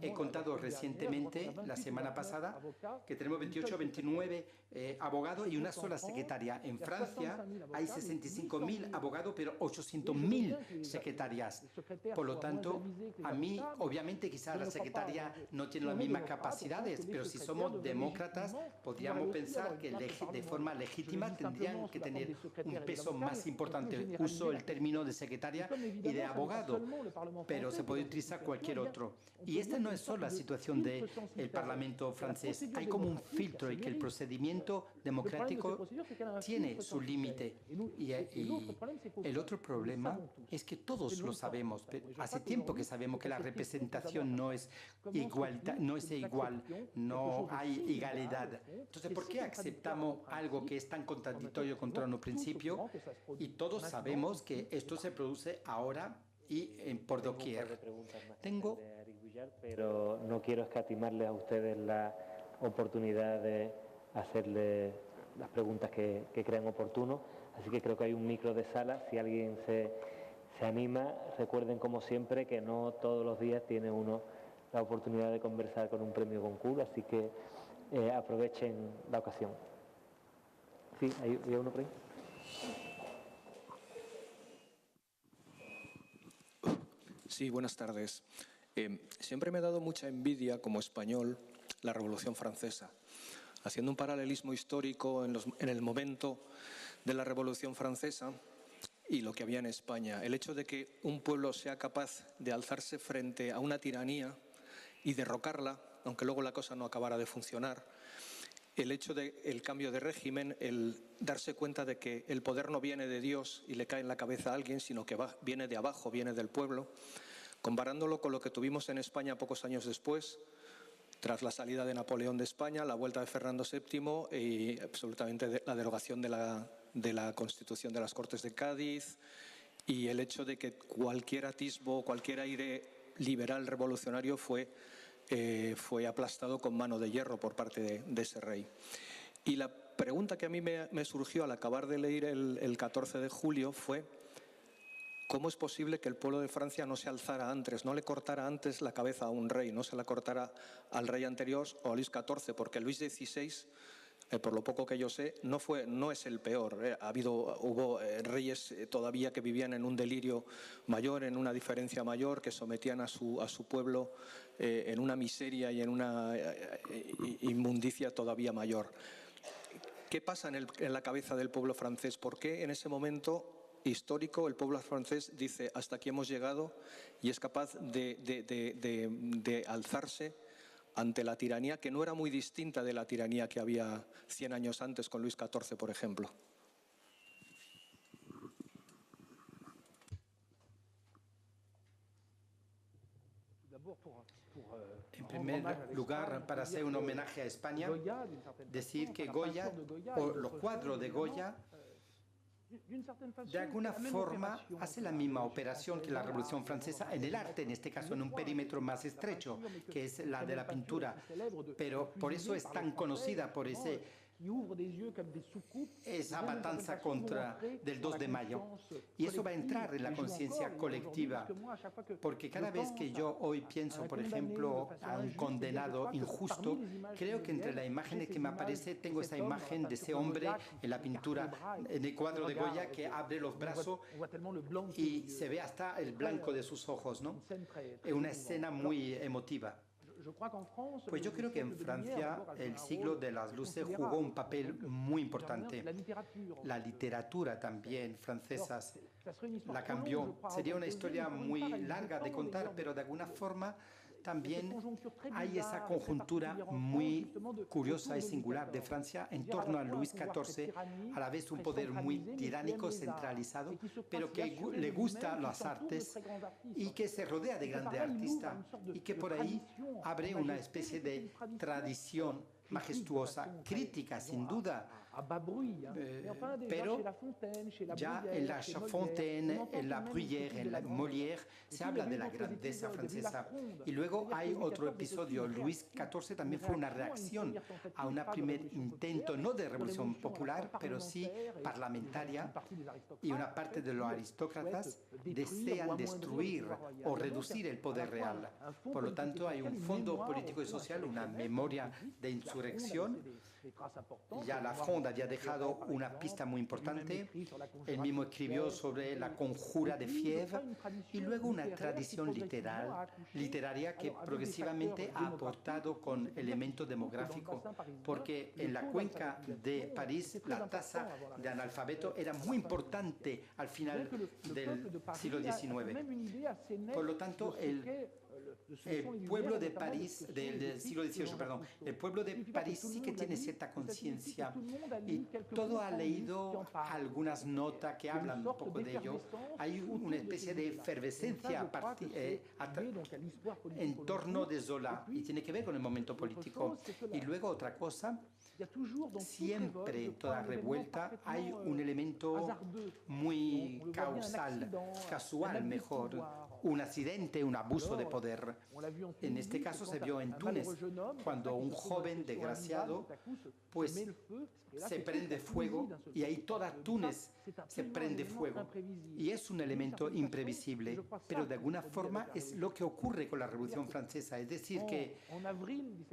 he contado recientemente, la semana pasada, que tenemos 28 o 29 abogados y una sola secretaria. En Francia hay 65.000 abogados, pero 800.000 secretarias. Por lo tanto, a mí, obviamente, quizás la secretaria no tiene las mismas capacidades, pero si somos demócratas, podríamos pensar que de forma legítima tendrían que tener un peso más importante. Uso el término de secretaria y de abogado, pero se puede utilizar cualquier otro. Y esta no es solo la situación del Parlamento francés. Hay como un filtro y que el procedimiento democrático tiene su límite. Y el otro problema es que todos lo sabemos. Hace tiempo que sabemos que la representación no es igual, no hay igualdad. Entonces, ¿por qué aceptamos algo que es tan contradictorio contra nuestro principio? Y todos sabemos que esto se produce ahora y por doquier. Tengo, pero no quiero escatimarles a ustedes la oportunidad de hacerle las preguntas que crean oportuno. Así que creo que hay un micro de sala. Si alguien se anima, recuerden como siempre que no todos los días tiene uno la oportunidad de conversar con un premio Goncourt, así que aprovechen la ocasión. Sí, ¿hay uno por ahí? Sí, buenas tardes. Siempre me ha dado mucha envidia como español la Revolución Francesa. Haciendo un paralelismo histórico en el momento de la Revolución Francesa y lo que había en España, el hecho de que un pueblo sea capaz de alzarse frente a una tiranía y derrocarla, aunque luego la cosa no acabara de funcionar, el hecho del cambio de régimen, el darse cuenta de que el poder no viene de Dios y le cae en la cabeza a alguien, sino que viene de abajo, viene del pueblo, comparándolo con lo que tuvimos en España pocos años después, tras la salida de Napoleón de España, la vuelta de Fernando VII y absolutamente la derogación de la Constitución de las Cortes de Cádiz y el hecho de que cualquier atisbo, cualquier aire liberal revolucionario fue aplastado con mano de hierro por parte de ese rey. Y la pregunta que a mí me surgió al acabar de leer el 14 de julio fue ¿cómo es posible que el pueblo de Francia no se alzara antes, no le cortara antes la cabeza a un rey, no se la cortara al rey anterior o a Luis XIV? Porque Luis XVI, por lo poco que yo sé, no es el peor. Hubo reyes todavía que vivían en un delirio mayor, en una diferencia mayor, que sometían a su pueblo en una miseria y en una inmundicia todavía mayor. ¿Qué pasa en la cabeza del pueblo francés? ¿Por qué en ese momento histórico el pueblo francés dice hasta aquí hemos llegado y es capaz de alzarse ante la tiranía que no era muy distinta de la tiranía que había 100 años antes con Luis XIV, por ejemplo? En primer lugar, para hacer un homenaje a España, decir que Goya, o los cuadros de Goya, de alguna forma hace la misma operación que la Revolución Francesa en el arte, en este caso en un perímetro más estrecho, que es la de la pintura. Pero por eso es tan conocida, por ese esa matanza del 2 de mayo. Y eso va a entrar en la conciencia colectiva, porque cada vez que yo hoy pienso, por ejemplo, a un condenado injusto, creo que entre las imágenes que me aparece tengo esa imagen de ese hombre en la pintura, en el cuadro de Goya, que abre los brazos y se ve hasta el blanco de sus ojos, ¿no? Es una escena muy emotiva. Pues yo creo que en Francia el siglo de las luces jugó un papel muy importante. La literatura también francesa la cambió. Sería una historia muy larga de contar, pero de alguna forma también hay esa conjuntura muy curiosa y singular de Francia en torno a Luis XIV, a la vez un poder muy tiránico, centralizado, pero que le gusta las artes y que se rodea de grandes artistas y que por ahí abre una especie de tradición majestuosa, crítica sin duda, pero ya en la Fontaine, en la Bruyère, en la Molière, se habla de la grandeza francesa. Y luego hay otro episodio. Luis XIV también fue una reacción a un primer intento, no de revolución popular, pero sí parlamentaria, y una parte de los aristócratas desean destruir o reducir el poder real. Por lo tanto, hay un fondo político y social, una memoria de insurrección. Ya la Fronde había dejado una pista muy importante. Él mismo escribió sobre la conjura de Fièvre y luego una tradición literaria que progresivamente ha aportado con elementos demográficos, porque en la cuenca de París la tasa de analfabeto era muy importante al final del siglo XIX. Por lo tanto, el pueblo de París, del siglo XVIII, perdón, el pueblo de París sí que tiene cierta conciencia y todo ha leído algunas notas que hablan un poco de ello. Hay una especie de efervescencia en torno de Zola y tiene que ver con el momento político. Y luego otra cosa, siempre en toda revuelta hay un elemento muy casual mejor, un accidente, un abuso de poder. En este caso se vio en Túnez, cuando un joven desgraciado pues se prende fuego y ahí toda Túnez se prende fuego. Y es un elemento imprevisible, pero de alguna forma es lo que ocurre con la Revolución Francesa. Es decir, que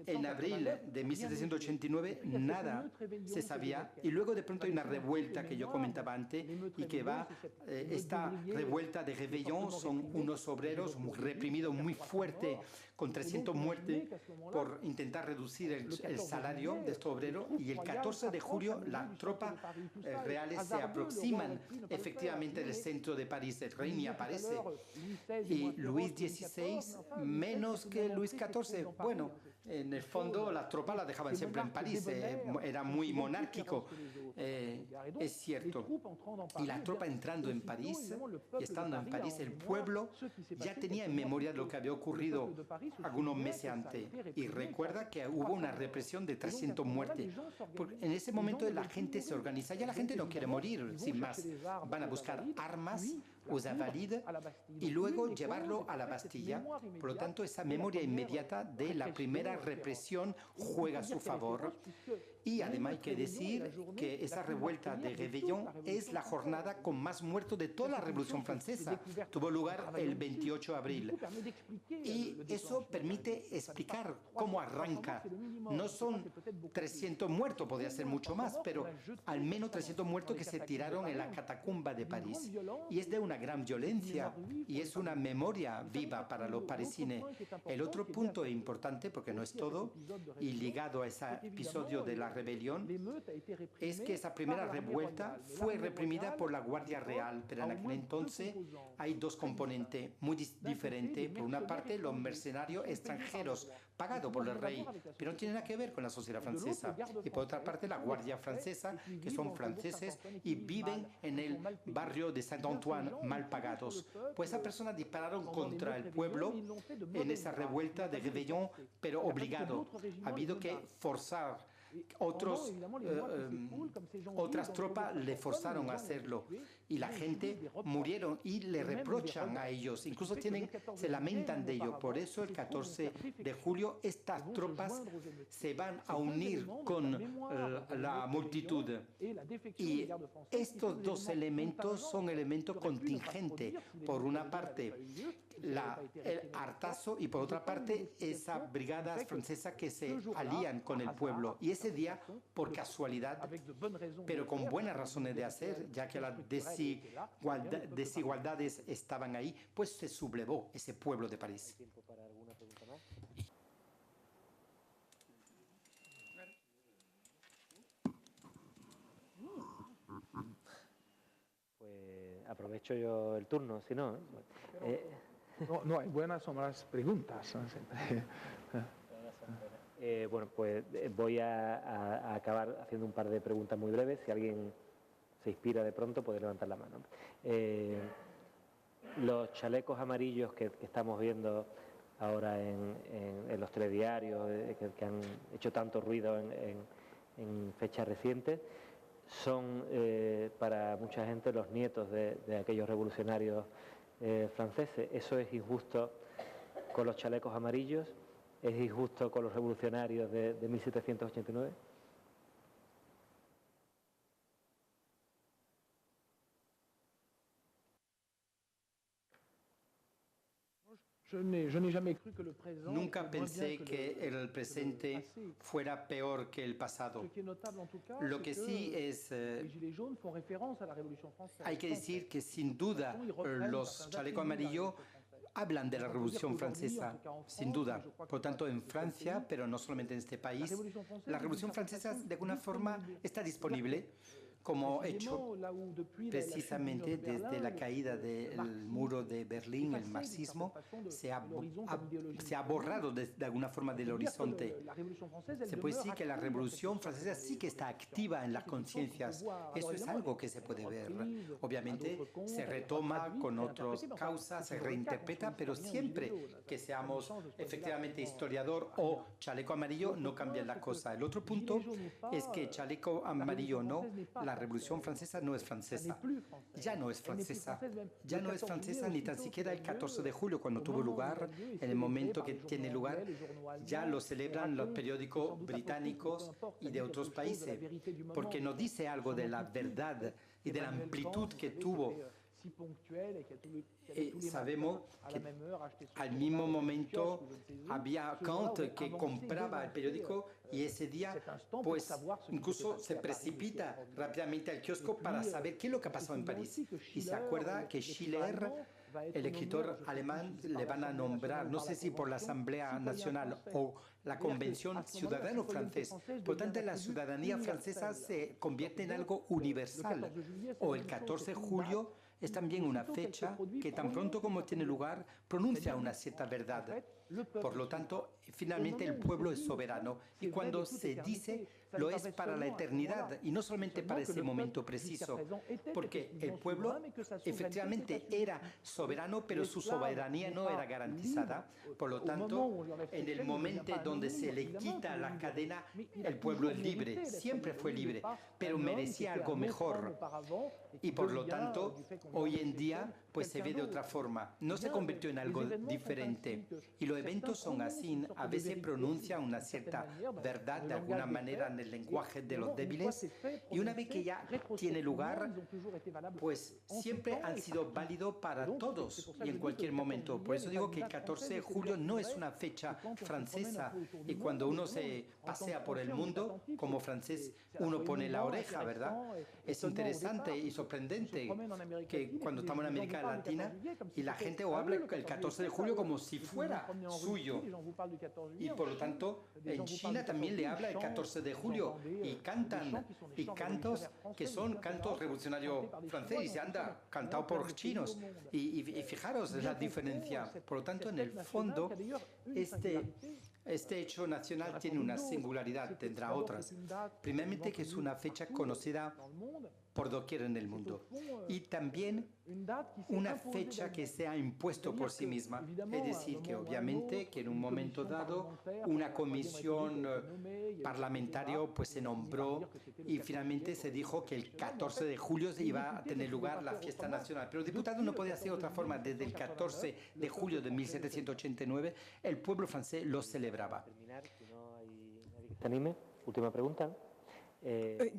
en abril de 1789 nada se sabía y luego de pronto hay una revuelta que yo comentaba antes y que esta revuelta de Réveillon son unos obreros reprimidos muy fuerte, con 300 muertes por intentar reducir el salario de estos obreros, y el 14 de julio las tropas reales se aproximan efectivamente del centro de París. El rey ni aparece y Luis XVI menos que Luis XIV. Bueno, en el fondo las tropas las dejaban siempre en París, era muy monárquico, es cierto. Y la tropa entrando en París, y estando en París, el pueblo ya tenía en memoria lo que había ocurrido algunos meses antes. Y recuerda que hubo una represión de 300 muertes. En ese momento la gente se organiza, ya la gente no quiere morir, sin más. Van a buscar armas, aux Invalides, y luego llevarlo a la Bastilla. Por lo tanto, esa memoria inmediata de la primera represión juega a su favor. Y además hay que decir que esa revuelta de Réveillon es la jornada con más muertos de toda la Revolución Francesa. Tuvo lugar el 28 de abril. Y eso permite explicar cómo arranca. No son 300 muertos, podría ser mucho más, pero al menos 300 muertos que se tiraron en la catacumba de París. Y es de una gran violencia y es una memoria viva para los parisines. El otro punto importante, porque no es todo, y ligado a ese episodio de la rebelión, es que esa primera revuelta fue reprimida por la Guardia Real, pero en aquel entonces hay dos componentes muy diferentes. Por una parte, los mercenarios extranjeros pagados por el rey, pero no tienen nada que ver con la sociedad francesa. Y por otra parte, la Guardia Francesa, que son franceses y viven en el barrio de Saint-Antoine, mal pagados. Pues esas personas dispararon contra el pueblo en esa revuelta de Réveillon, pero obligado. Ha habido que forzar otras tropas le forzaron a hacerlo y la gente murieron y le reprochan a ellos, incluso se lamentan de ello. Por eso el 14 de julio estas tropas se van a unir con la multitud. Y estos dos elementos son elementos contingentes. Por una parte, el hartazo y por otra parte, esas brigadas francesas que se alían con el pueblo. Y ese día, por casualidad, pero con buenas razones de hacer, ya que las desigualdades estaban ahí, pues se sublevó ese pueblo de París. Pues aprovecho yo el turno, si no. No hay buenas o malas preguntas. Bueno, pues voy a acabar haciendo un par de preguntas muy breves. Si alguien se inspira de pronto, puede levantar la mano. Los chalecos amarillos que estamos viendo ahora en los telediarios, que han hecho tanto ruido en fechas recientes, son para mucha gente los nietos de aquellos revolucionarios franceses. Eso es injusto con los chalecos amarillos, es injusto con los revolucionarios de 1789. Nunca pensé que el presente fuera peor que el pasado. Lo que sí es, hay que decir que sin duda los chalecos amarillos hablan de la Revolución Francesa, sin duda. Por tanto, en Francia, pero no solamente en este país, la Revolución Francesa de alguna forma está disponible como hecho precisamente desde la caída del muro de Berlín, el marxismo se ha borrado de alguna forma del horizonte. Se puede decir que la Revolución Francesa sí que está activa en las conciencias. Eso es algo que se puede ver. Obviamente se retoma con otras causas, se reinterpreta, pero siempre que seamos efectivamente historiador o chaleco amarillo no cambia la cosa. El otro punto es que chaleco amarillo no, la Revolución Francesa no es francesa, ya no es francesa, ya no es francesa ni tan siquiera el 14 de julio cuando tuvo lugar, en el momento que tiene lugar, ya lo celebran los periódicos británicos y de otros países, porque nos dice algo de la verdad y de la amplitud que tuvo. Sabemos que al mismo momento había Kant que compraba el periódico y ese día pues incluso se precipita rápidamente al kiosco para saber qué es lo que ha pasado en París. Y se acuerda que Schiller, el escritor alemán, le van a nombrar, no sé si por la Asamblea Nacional o la Convención Ciudadano Francés. Por tanto, la ciudadanía francesa se convierte en algo universal. O el 14 de julio es también una fecha que tan pronto como tiene lugar pronuncia una cierta verdad. Por lo tanto, finalmente el pueblo es soberano y cuando se dice lo es para la eternidad y no solamente para ese momento preciso, porque el pueblo efectivamente era soberano, pero su soberanía no era garantizada. Por lo tanto, en el momento donde se le quita la cadena, el pueblo es libre, siempre fue libre, pero merecía algo mejor. Y por lo tanto, hoy en día pues se ve de otra forma, no se convirtió en algo diferente. Y los eventos son así, a veces pronuncia una cierta verdad de alguna manera en el lenguaje de los débiles y una vez que ya tiene lugar, pues siempre han sido válidos para todos y en cualquier momento. Por eso digo que el 14 de julio no es una fecha francesa y cuando uno se pasea por el mundo como francés, uno pone la oreja, ¿verdad? Es interesante y sorprendente que cuando estamos en América Latina y la gente o habla el 14 de julio como si fuera suyo. Y por lo tanto, en China también le habla el 14 de julio y cantan, y cantos que son cantos revolucionarios franceses y se anda cantado por chinos. Y fijaros la diferencia. Por lo tanto, en el fondo, este hecho nacional tiene una singularidad, tendrá otras. Primeramente que es una fecha conocida por doquier en el mundo. Y también una fecha que se ha impuesto por sí misma. Es decir, que obviamente que en un momento dado una comisión parlamentaria pues se nombró y finalmente se dijo que el 14 de julio se iba a tener lugar la fiesta nacional. Pero el diputado no podía hacer otra forma. Desde el 14 de julio de 1789 el pueblo francés lo celebraba. ¿Te anime? Última pregunta.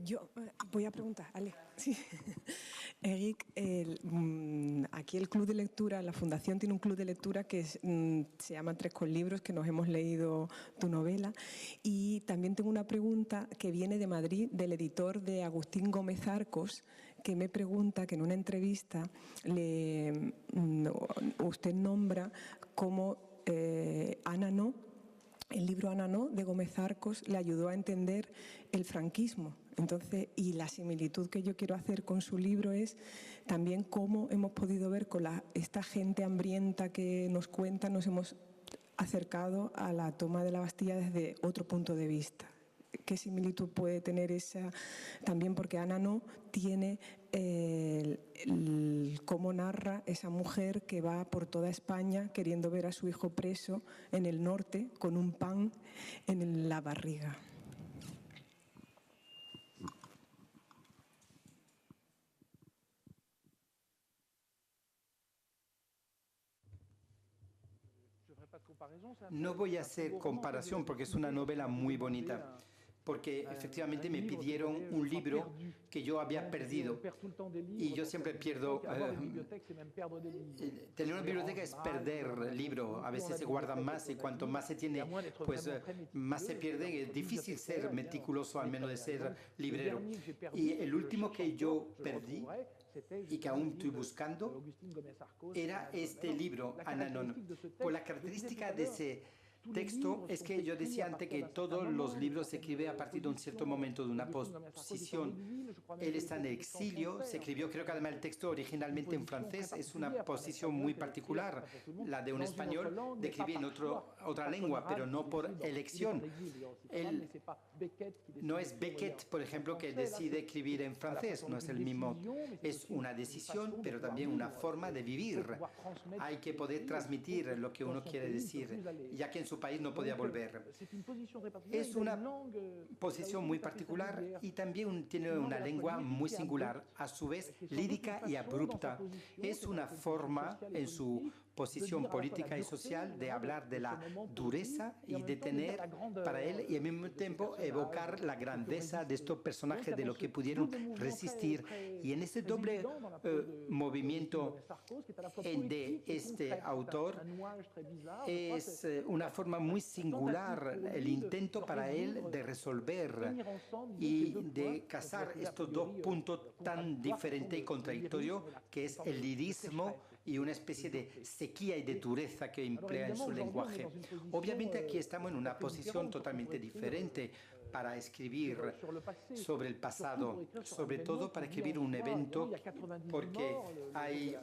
Yo voy a preguntar, Ale. Sí. Eric, aquí el club de lectura, la fundación tiene un club de lectura que se llama Tres con Libros, que nos hemos leído tu novela. Y también tengo una pregunta que viene de Madrid, del editor de Agustín Gómez Arcos, que me pregunta que en una entrevista usted nombra cómo Ananá, el libro Ananá de Gómez Arcos le ayudó a entender el franquismo. Entonces, y la similitud que yo quiero hacer con su libro es también cómo hemos podido ver con esta gente hambrienta que nos cuenta, nos hemos acercado a la toma de la Bastilla desde otro punto de vista. ¿Qué similitud puede tener esa? También porque Ananá tiene cómo narra esa mujer que va por toda España queriendo ver a su hijo preso en el norte con un pan en la barriga. No voy a hacer comparación porque es una novela muy bonita. Porque efectivamente me pidieron un libro que yo había perdido y yo siempre pierdo. Tener una biblioteca es perder libro, a veces se guardan más y cuanto más se tiene, pues más se pierde. Es difícil ser meticuloso, al menos de ser librero. Y el último que yo perdí y que aún estoy buscando era este libro, Ananá. Por la característica de ese texto es que yo decía antes que todos los libros se escriben a partir de un cierto momento de una posición. Él está en el exilio, se escribió, creo que además el texto originalmente en francés, es una posición muy particular, la de un español, de escribir en otra lengua, pero no por elección. Él, no es Beckett, por ejemplo, que decide escribir en francés, no es el mismo, es una decisión, pero también una forma de vivir. Hay que poder transmitir lo que uno quiere decir, ya que en su país no podía volver. Es una posición muy particular y también tiene una lengua muy singular, a su vez lírica y abrupta. Es una forma en su posición política y social de hablar de la dureza y de tener para él y al mismo tiempo evocar la grandeza de estos personajes, de lo que pudieron resistir. Y en ese doble movimiento de este autor es una forma muy singular, el intento para él de resolver y de casar estos dos puntos tan diferentes y contradictorios, que es el lirismo y una especie de sequía y de dureza que emplea en su lenguaje. Obviamente aquí estamos en una posición totalmente diferente para escribir sobre el pasado, sobre todo para escribir un evento, porque hay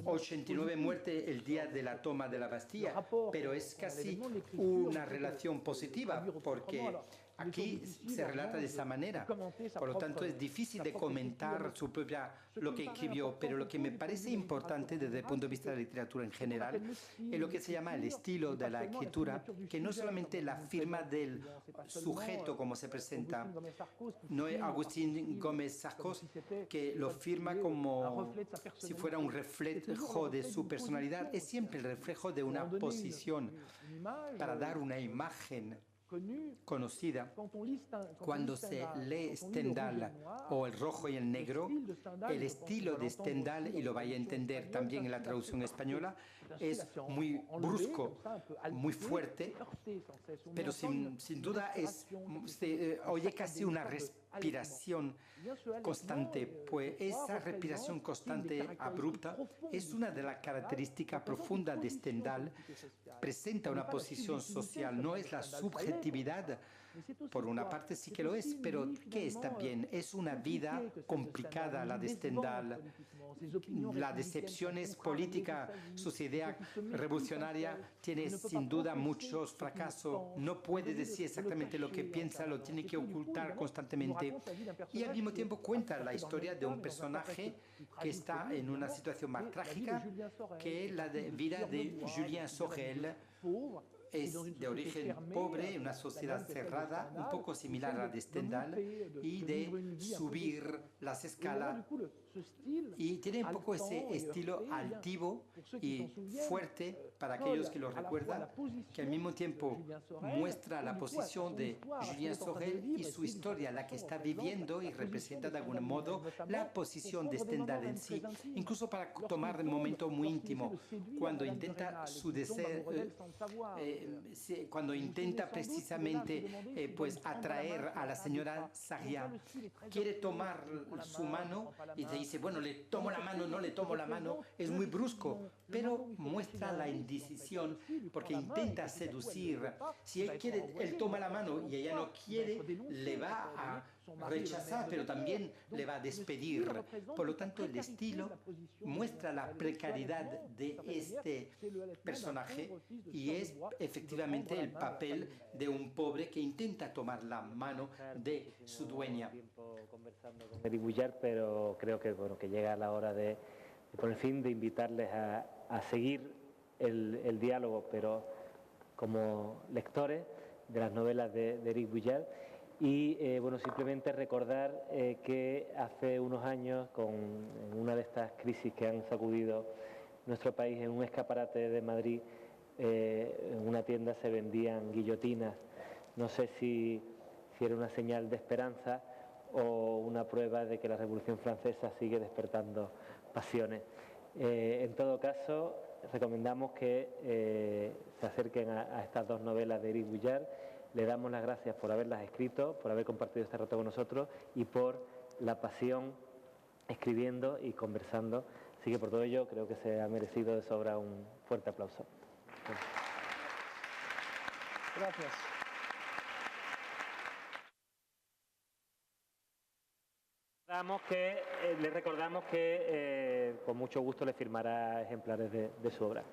89 muertes el día de la toma de la Bastilla, pero es casi una relación positiva, porque aquí se relata de esa manera. Por lo tanto, es difícil de comentar lo que escribió, pero lo que me parece importante desde el punto de vista de la literatura en general es lo que se llama el estilo de la escritura, que no solamente la firma del sujeto como se presenta, no es Agustín Gómez Arcos que lo firma como si fuera un reflejo de su personalidad, es siempre el reflejo de una posición para dar una imagen conocida. Cuando se lee Stendhal o El rojo y el negro, el estilo de Stendhal, y lo vais a entender también en la traducción española, es muy brusco, muy fuerte, pero sin duda se oye casi una respiración constante, pues esa respiración constante abrupta es una de las características profundas de Stendhal. Presenta una posición social, no es la subjetividad subjetividad. Por una parte sí que lo es, pero ¿qué es también? Es una vida complicada la de Stendhal. La decepción es política, su idea revolucionaria tiene sin duda muchos fracasos. No puede decir exactamente lo que piensa, lo tiene que ocultar constantemente. Y al mismo tiempo cuenta la historia de un personaje que está en una situación más trágica, que es la vida de Julien Sorel. Es de origen pobre, una sociedad cerrada, un poco similar a la de Stendhal, y de subir las escalas. Y tiene un poco ese estilo altivo y fuerte para aquellos que lo recuerdan, que al mismo tiempo muestra la posición de Julien Sorel y su historia, la que está viviendo, y representa de algún modo la posición de Stendhal en sí, incluso para tomar un momento muy íntimo, cuando intenta cuando intenta precisamente pues atraer a la señora Saria, quiere tomar su mano y le dice, bueno, le tomo la mano, no le tomo la mano, es muy brusco, pero muestra la indecisión porque intenta seducir. Si él quiere, él toma la mano y ella no quiere, le va a rechazar, pero también le va a despedir. Por lo tanto, el estilo muestra la precariedad de este personaje y es efectivamente el papel de un pobre que intenta tomar la mano de su dueña. Conversando con Éric Bullard, pero creo que, bueno, que llega la hora de por el fin de invitarles a seguir el diálogo, pero como lectores de las novelas de Éric Bullard. Y bueno, simplemente recordar que hace unos años, en una de estas crisis que han sacudido nuestro país, en un escaparate de Madrid, en una tienda se vendían guillotinas. No sé si era una señal de esperanza o una prueba de que la Revolución Francesa sigue despertando pasiones. En todo caso, recomendamos que se acerquen a estas dos novelas de Éric Bullard. Le damos las gracias por haberlas escrito, por haber compartido este rato con nosotros y por la pasión escribiendo y conversando. Así que por todo ello creo que se ha merecido de sobra un fuerte aplauso. Gracias. Les recordamos que con mucho gusto le firmará ejemplares de su obra.